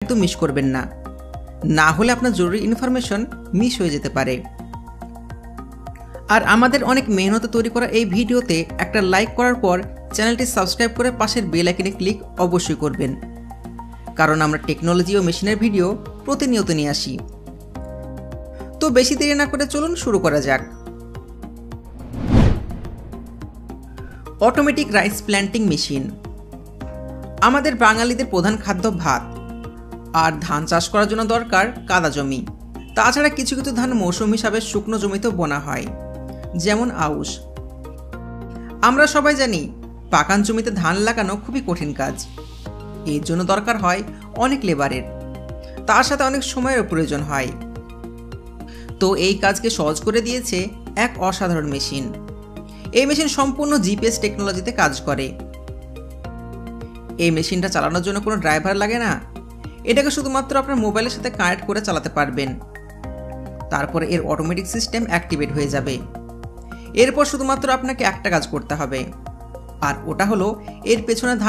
একদম মিস করবেন না, না হলে আপনার জরুরি ইনফরমেশন মিস হয়ে যেতে পারে। আর আমাদের অনেক মেহনতে তৈরি করা এই ভিডিওতে একটা লাইক করার পর চ্যানেলটি সাবস্ক্রাইব করে পাশের বেল আইকনে ক্লিক অবশ্যই করবেন, কারণ আমরা টেকনোলজি ও মেশিনের ভিডিও প্রতিনিয়ত নিয়ে আসি। তো বেশি দেরি না করে চলুন শুরু করা যাক। Automatic rice planting machine. আমাদের বাঙালিদের প্রধান খাদ্য ভাত, আর ধান চাষ করার জন্য দরকার কাদা জমি। তাছাড়া কিছু কিছু ধান মৌসুম হিসাবে শুকনো জমিতেও বোনা হয়, যেমন আউশ। আমরা সবাই জানি পাকান জমিতে ধান লাগানো খুবই কঠিন কাজ, এর জন্য দরকার হয় অনেক লেবারের, তার সাথে অনেক সময়ের প্রয়োজন হয়। তো এই কাজকে সহজ করে দিয়েছে এক অসাধারণ মেশিন। এই মেশিন সম্পূর্ণ জিপিএস টেকনোলজিতে কাজ করে। এই মেশিনটা চালানোর জন্য কোনো ড্রাইভার লাগে না, এটাকে শুধুমাত্র আপনার মোবাইলের সাথে কানেক্ট করে চালাতে পারবেন। তারপরে এর অটোমেটিক সিস্টেম অ্যাক্টিভেট হয়ে যাবে। এরপর শুধুমাত্র আপনাকে একটা কাজ করতে হবে, আর ওটা হলো এর পেছনে ধান